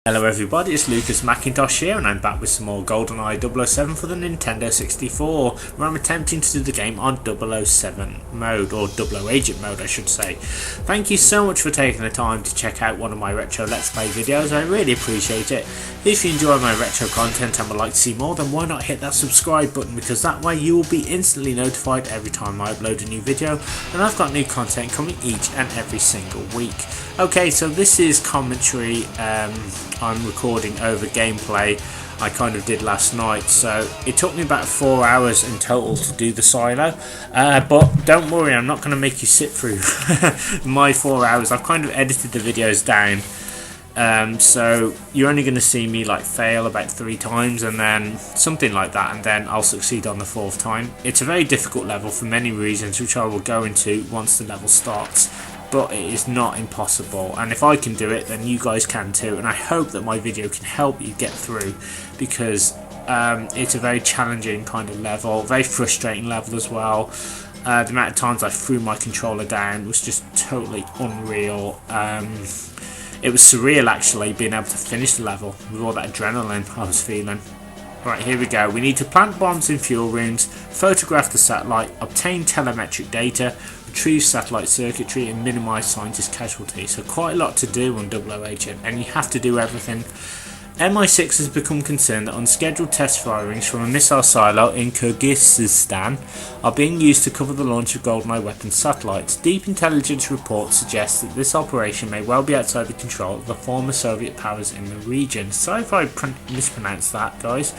Hello everybody, it's Lucas Mackintosh here and I'm back with some more Goldeneye 007 for the Nintendo 64 where I'm attempting to do the game on 007 mode, or 00 agent mode I should say. Thank you so much for taking the time to check out one of my retro let's play videos, I really appreciate it. If you enjoy my retro content and would like to see more, then why not hit that subscribe button, because that way you will be instantly notified every time I upload a new video, and I've got new content coming each and every single week. Okay, so this is commentary I'm recording over gameplay I kind of did last night, so it took me about 4 hours in total to do the silo, but don't worry, I'm not going to make you sit through my 4 hours. I've kind of edited the videos down, so you're only going to see me like fail about 3 times and then something like that, and then I'll succeed on the 4th time. It's a very difficult level for many reasons, which I will go into once the level starts. But it is not impossible, and if I can do it then you guys can too, and I hope that my video can help you get through, because it's a very challenging kind of level, very frustrating level as well. The amount of times I threw my controller down was just totally unreal. It was surreal actually being able to finish the level with all that adrenaline I was feeling. Right, here we go. We need to plant bombs in fuel rooms, photograph the satellite, obtain telemetric data, retrieve satellite circuitry and minimise scientist casualties. So quite a lot to do on 00 Agent, and you have to do everything. MI6 has become concerned that unscheduled test firings from a missile silo in Kyrgyzstan are being used to cover the launch of Goldeneye weapon satellites. Deep intelligence reports suggest that this operation may well be outside the control of the former Soviet powers in the region. Sorry if I mispronounced that, guys.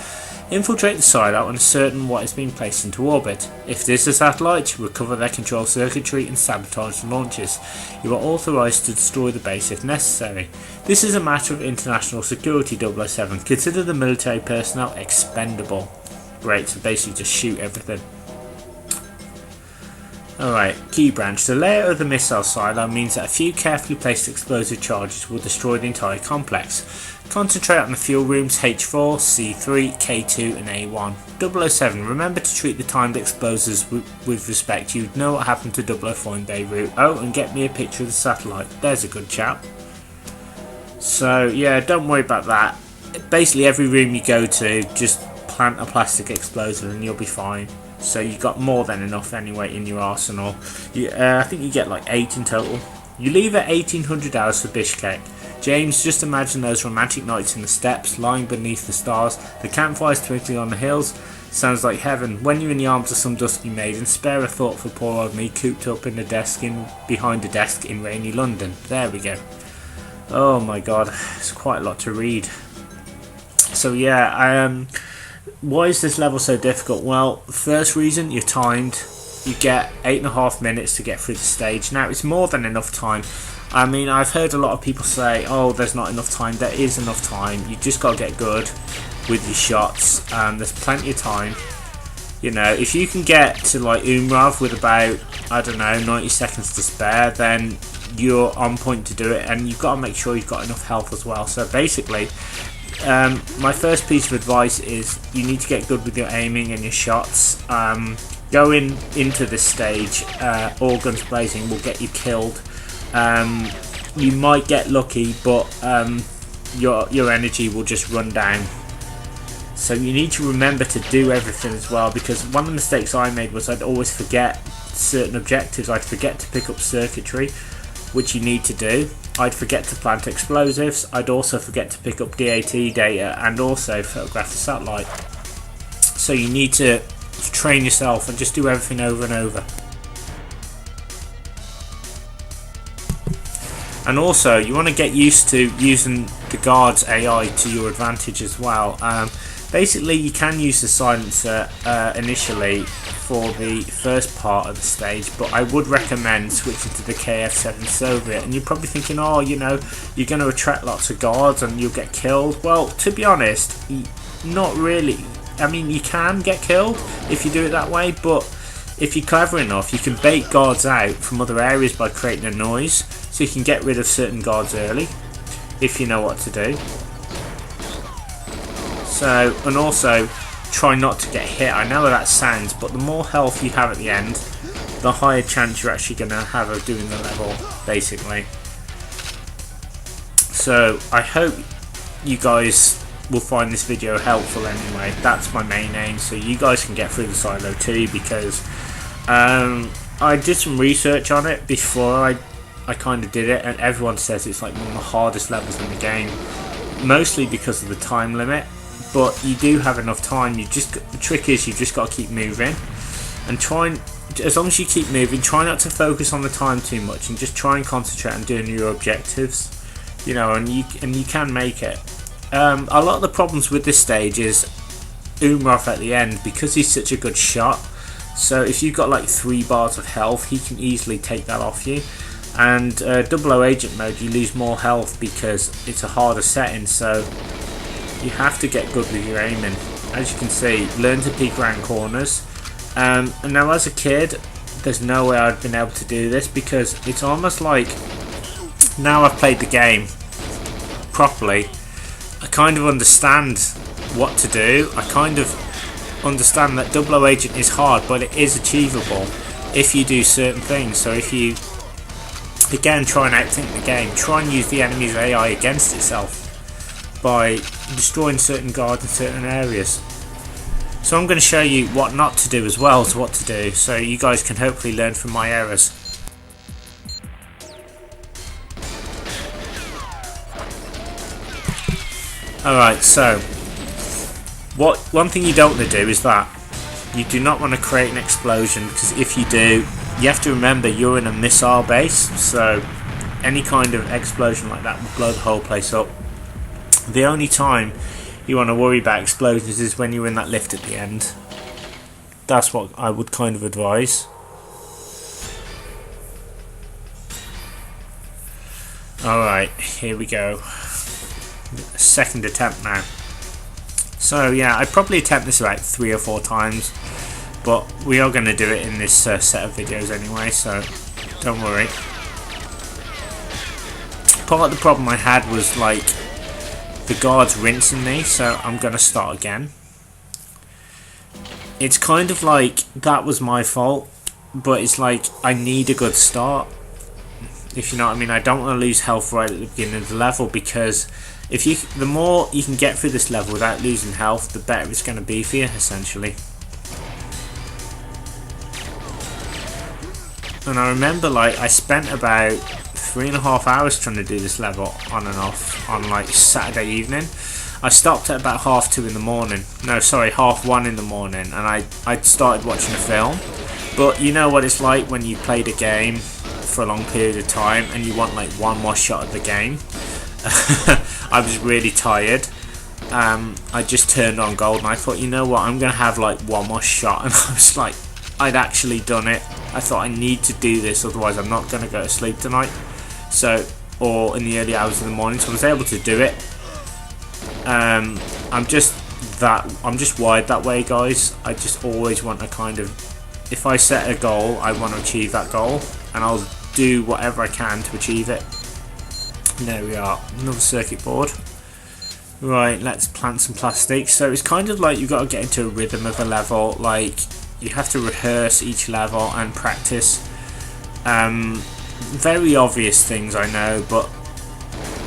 Infiltrate the silo and ascertain what is being placed into orbit. If this is a satellite, recover their control circuitry and sabotage the launches. You are authorised to destroy the base if necessary. This is a matter of international security, 007. Consider the military personnel expendable. Great, so basically just shoot everything. Alright, key branch. The layout of the missile silo means that a few carefully placed explosive charges will destroy the entire complex. Concentrate on the fuel rooms H4, C3, K2 and A1. 007, remember to treat the timed explosives with respect. You'd know what happened to 004 in Beirut. Oh, and get me a picture of the satellite. There's a good chap. So yeah, don't worry about that. Basically every room you go to, just plant a plastic explosive and you'll be fine. So you got more than enough anyway in your arsenal. I think you get like 8 in total. You leave at 1800 hours for Bishkek. James, just imagine those romantic nights in the steppes, lying beneath the stars, the campfires twinkling on the hills. Sounds like heaven. When you're in the arms of some dusky maiden, spare a thought for poor old me cooped up in behind a desk in rainy London. There we go. Oh my god, it's quite a lot to read. So yeah, why is this level so difficult? Well, the first reason, you're timed. You get 8.5 minutes to get through the stage. Now, it's more than enough time. I mean, I've heard a lot of people say, oh, there's not enough time. There is enough time. You just got to get good with your shots. There's plenty of time. You know, if you can get to like Umrav with about, I don't know, 90 seconds to spare, then you're on point to do it. And you've got to make sure you've got enough health as well. So basically, my first piece of advice is you need to get good with your aiming and your shots. Going into this stage, all guns blazing will get you killed. You might get lucky, but your energy will just run down. So you need to remember to do everything as well, because one of the mistakes I made was I'd always forget certain objectives. I'd forget to pick up circuitry, which you need to do. I'd forget to plant explosives. I'd also forget to pick up DAT data and also photograph the satellite. So you need to train yourself and just do everything over and over. And also you want to get used to using the guard's AI to your advantage as well. Basically you can use the silencer initially for the first part of the stage, but I would recommend switching to the KF7 Soviet. And you're probably thinking, oh, you know, you're going to attract lots of guards and you'll get killed. Well, to be honest, not really. I mean, you can get killed if you do it that way, but if you're clever enough, you can bait guards out from other areas by creating a noise, so you can get rid of certain guards early, if you know what to do. So, and also, try not to get hit. I know how that sounds, but the more health you have at the end, the higher chance you're actually going to have of doing the level, basically. So I hope you guys will find this video helpful anyway. That's my main aim, so you guys can get through the silo too, because I did some research on it before I kind of did it, and everyone says it's like one of the hardest levels in the game, mostly because of the time limit. But you do have enough time. The trick is you've just got to keep moving, and as long as you keep moving, try not to focus on the time too much, and just try and concentrate on doing your objectives, you know, and you can make it. A lot of the problems with this stage is Umrov at the end, because he's such a good shot. So if you've got like 3 bars of health, he can easily take that off you. And 00 agent mode, you lose more health because it's a harder setting, so you have to get good with your aiming. As you can see, learn to peek around corners. And now as a kid, there's no way I'd been able to do this, because it's almost like, now I've played the game properly, I kind of understand what to do. I kind of understand that 00 agent is hard, but it is achievable if you do certain things. So if you, again, try and outthink the game, try and use the enemy's AI against itself by destroying certain guards in certain areas. So I'm going to show you what not to do as well as what to do, so you guys can hopefully learn from my errors. Alright, so one thing you don't want to do is that you do not want to create an explosion, because if you do, you have to remember you're in a missile base, so any kind of explosion like that will blow the whole place up. The only time you want to worry about explosions is when you're in that lift at the end. That's what I would kind of advise. Alright, here we go. Second attempt now. So yeah, I'd probably attempt this about 3 or 4 times, but we are going to do it in this set of videos anyway, so don't worry. Part of the problem I had was like the guards rinsing me, so I'm going to start again. It's kind of like that was my fault, but it's like I need a good start, if you know what I mean. I don't want to lose health right at the beginning of the level, because the more you can get through this level without losing health, the better it's going to be for you, essentially. And I remember, like, I spent about 3.5 hours trying to do this level on and off on like Saturday evening. I stopped at about 2:30 in the morning. No, sorry, 1:30 in the morning, and I'd started watching a film. But you know what it's like when you played a game for a long period of time and you want like one more shot at the game. I was really tired. I just turned on Goldeneye. I thought, you know what, I'm gonna have like one more shot, and I was like, I'd actually done it. I thought, I need to do this, otherwise I'm not gonna go to sleep tonight. So, or in the early hours of the morning. So I was able to do it. I'm just wired that way, guys. I just always want to kind of, if I set a goal, I want to achieve that goal, and I'll do whatever I can to achieve it. And there we are, another circuit board. Right, let's plant some plastic. So it's kind of like you've got to get into a rhythm of a level. Like, you have to rehearse each level and practice. Very obvious things, I know, but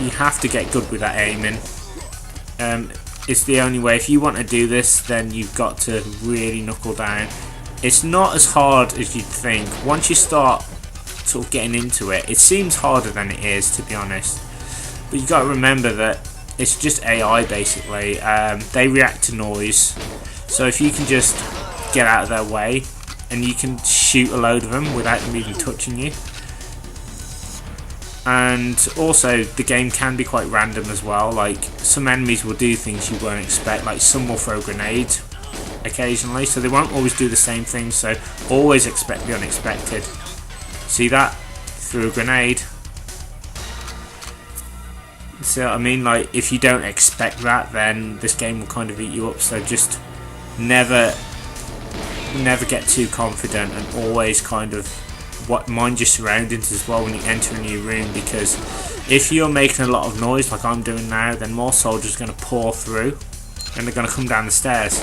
you have to get good with that aiming. It's the only way. If you want to do this, then you've got to really knuckle down. It's not as hard as you'd think. Once you start sort of getting into it, it seems harder than it is, to be honest. But you've got to remember that it's just AI, basically. They react to noise, so if you can just get out of their way, and you can shoot a load of them without them even touching you. And also, the game can be quite random as well. Like, some enemies will do things you won't expect. Like, some will throw grenades occasionally, so they won't always do the same thing. So always expect the unexpected. See that? Threw a grenade. So I mean, like, if you don't expect that, then this game will kind of eat you up. So just never get too confident, and always kind of mind your surroundings as well when you enter a new room, because if you're making a lot of noise like I'm doing now, then more soldiers are going to pour through and they're going to come down the stairs,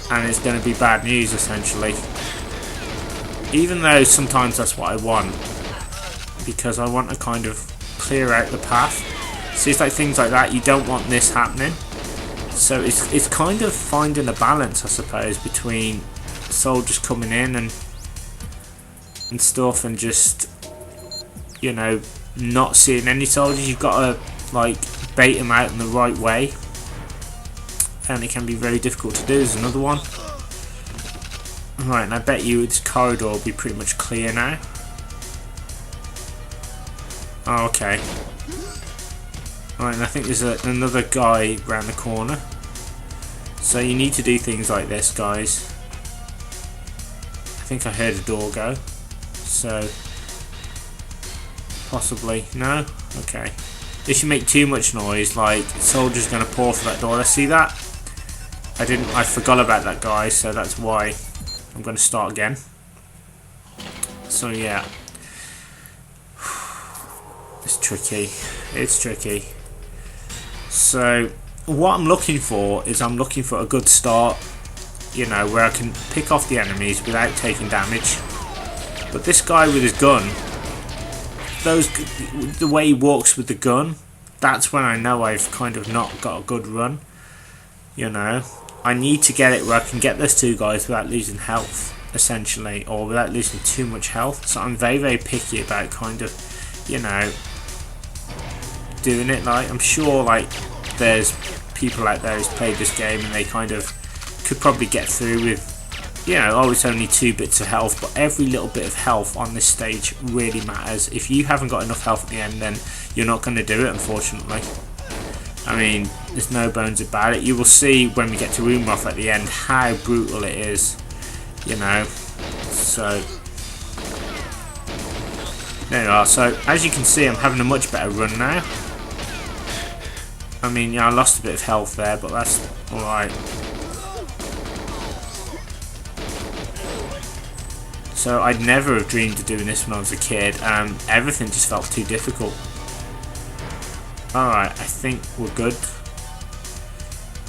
and it's going to be bad news, essentially. Even though sometimes that's what I want, because I want to kind of clear out the path So it's like things like that. You don't want this happening. So it's kind of finding a balance, I suppose, between soldiers coming in and stuff, and just, you know, not seeing any soldiers. You've got to like bait them out in the right way, and it can be very difficult to do. There's another one. Right, and I bet you this corridor will be pretty much clear now. Oh, okay. Right, and I think there's another guy around the corner. So you need to do things like this, guys. I think I heard a door go. So possibly no. Okay. If you make too much noise, like soldiers gonna pour for that door. Let's see that. I forgot about that guy, so that's why I'm gonna start again. So yeah. It's tricky. It's tricky. So what I'm looking for is I'm looking for a good start, you know, where I can pick off the enemies without taking damage. But this guy with his gun, the way he walks with the gun, that's when I know I've kind of not got a good run. You know, I need to get it where I can get those two guys without losing health, essentially, or without losing too much health. So I'm very, very picky about kind of, you know, doing it. Like, I'm sure like there's people out there who's played this game and they kind of could probably get through with, you know, oh, it's only 2 bits of health, but every little bit of health on this stage really matters. If you haven't got enough health at the end, then you're not going to do it, unfortunately. I mean, there's no bones about it. You will see when we get to Roomroth at the end how brutal it is, you know. So there you are. So as you can see, I'm having a much better run now. I mean, yeah, I lost a bit of health there, but that's alright. So I'd never have dreamed of doing this when I was a kid. Everything just felt too difficult. Alright, I think we're good.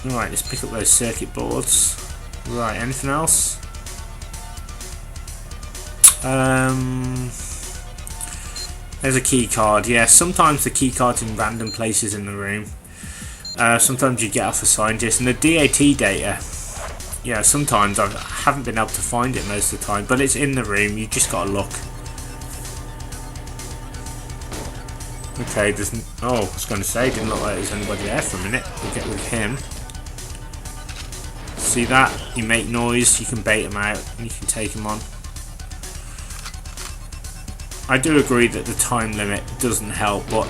Alright, let's pick up those circuit boards. Right, anything else? There's a key card. Yeah, sometimes the key card's in random places in the room. Sometimes you get off a scientist, and the DAT data, yeah, sometimes I haven't been able to find it most of the time, but it's in the room. You just gotta look. Okay, there's oh, I was going to say, didn't look like there's anybody there for a minute. We'll get rid of him. See that? You make noise, you can bait him out, and you can take him on. I do agree that the time limit doesn't help, but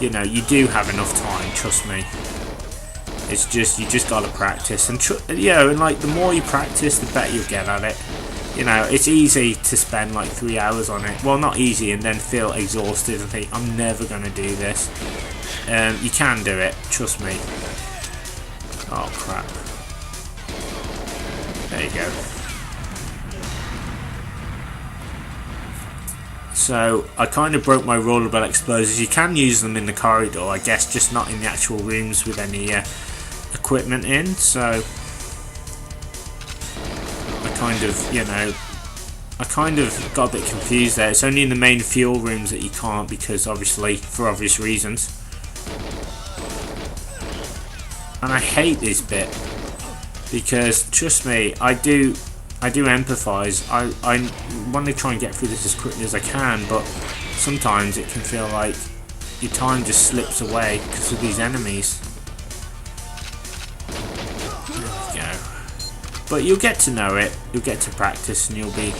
you know, you do have enough time, trust me. It's just, you just gotta practice, and you know, and like the more you practice, the better you'll get at it. You know, it's easy to spend like 3 hours on it. Well, not easy, and then feel exhausted and think, I'm never gonna do this. You can do it, trust me. Oh crap. There you go. So I kind of broke my rollerball explosives. You can use them in the corridor, I guess, just not in the actual rooms with any equipment in. So I kind of, you know, I kind of got a bit confused there. It's only in the main fuel rooms that you can't, because obviously, for obvious reasons. And I hate this bit, because trust me, I do empathise. I want to try and get through this as quickly as I can, but sometimes it can feel like your time just slips away because of these enemies. There we go. But you'll get to know it, you'll get to practice, and you'll be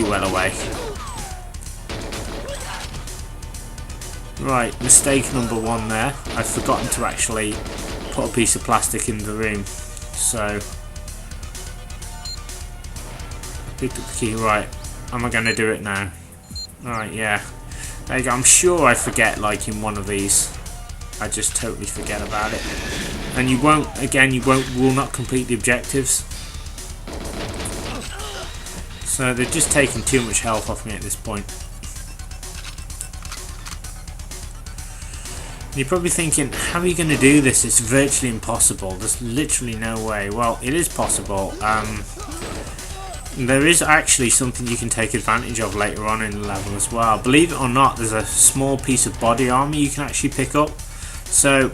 well away. Right, mistake number 1 there. I've forgotten to actually put a piece of plastic in the room, so picked up the key. Right, am I going to do it now? Right, yeah. There you go. I'm sure I forget, like in one of these. I just totally forget about it. And you won't, again, will not complete the objectives. So they're just taking too much health off me at this point. You're probably thinking, how are you going to do this? It's virtually impossible. There's literally no way. Well, it is possible. There is actually something you can take advantage of later on in the level as well. Believe it or not, there's a small piece of body armor you can actually pick up. So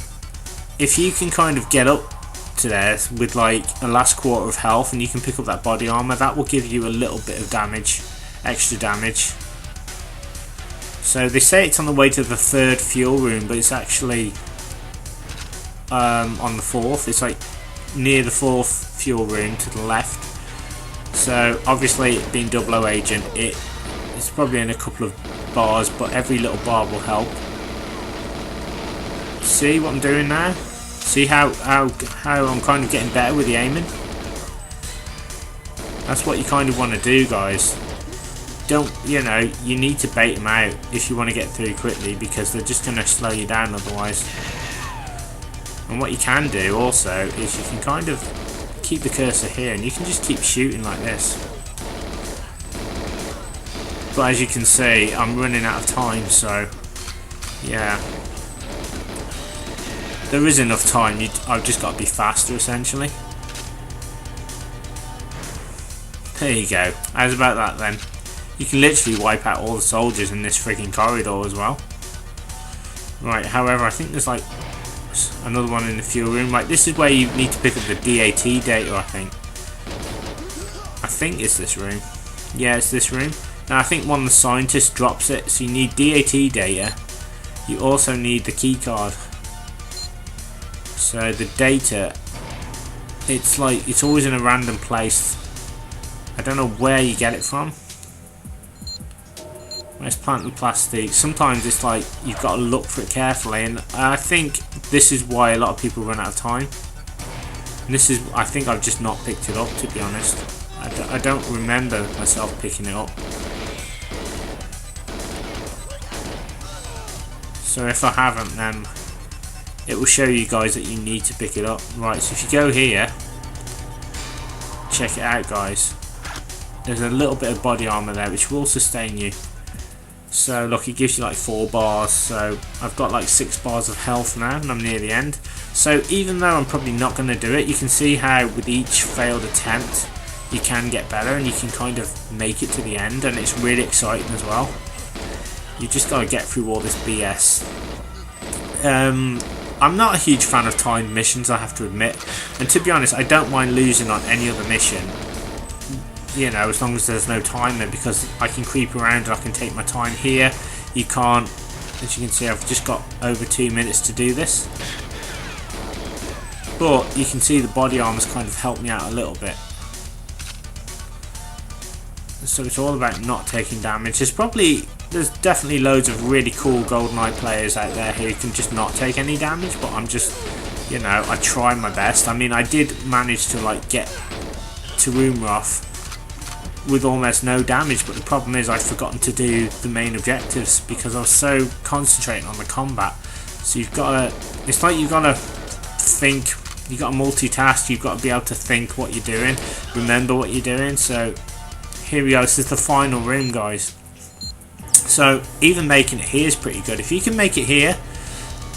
if you can kind of get up to there with like a last quarter of health and you can pick up that body armor, that will give you a little bit of damage, extra damage. So they say it's on the way to the 3rd fuel room, but it's actually on the 4th. It's like near the 4th fuel room to the left. So obviously being 00 agent, it's probably in a couple of bars, but every little bar will help. See what I'm doing now? See how I'm kind of getting better with the aiming? That's what you kind of want to do, guys. Don't, you know, you need to bait them out if you want to get through quickly, because they're just going to slow you down otherwise. And what you can do also is you can kind of keep the cursor here and you can just keep shooting like this. But as you can see, I'm running out of time, so yeah. There is enough time, I've just got to be faster essentially. There you go. How's about that then? You can literally wipe out all the soldiers in this freaking corridor as well. Right, however, I think there's like another one in the fuel room. Right, this is where you need to pick up the DAT data, I think. I think it's this room. Yeah, it's this room. Now I think one of the scientists drops it, so you need DAT data. You also need the key card. So the data, it's like, it's always in a random place. I don't know where you get it from. Let's plant the plastic. Sometimes it's like you've got to look for it carefully, and I think this is why a lot of people run out of time. And this is, I think I've just not picked it up, to be honest. I don't remember myself picking it up. So if I haven't, then it will show you guys that you need to pick it up. Right, so if you go here, check it out, guys. There's a little bit of body armor there which will sustain you. So look, it gives you like 4 bars, so I've got like 6 bars of health now and I'm near the end. So even though I'm probably not going to do it, you can see how with each failed attempt you can get better and you can kind of make it to the end, and it's really exciting as well. You just got to get through all this BS. I'm not a huge fan of timed missions, I have to admit, and to be honest I don't mind losing on any other mission, you know, as long as there's no timer, because I can creep around and I can take my time. Here you can't. As you can see, I've just got over 2 minutes to do this, but you can see the body armor's kind of helped me out a little bit. So it's all about not taking damage. There's definitely loads of really cool Goldeneye players out there who can just not take any damage, but I'm just, you know, I try my best. I mean, I did manage to like get to Roomroth with almost no damage, but the problem is I've forgotten to do the main objectives because I was so concentrating on the combat. So you've got to, it's like you've got to think, you've got to multitask, you've got to be able to think what you're doing, remember what you're doing. So here we go, this is the final room, guys. So even making it here is pretty good. If you can make it here,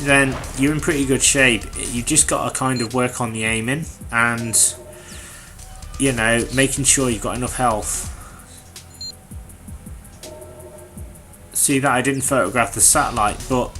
then you're in pretty good shape. You just got to kind of work on the aiming and, you know, making sure you've got enough health. See that I didn't photograph the satellite, but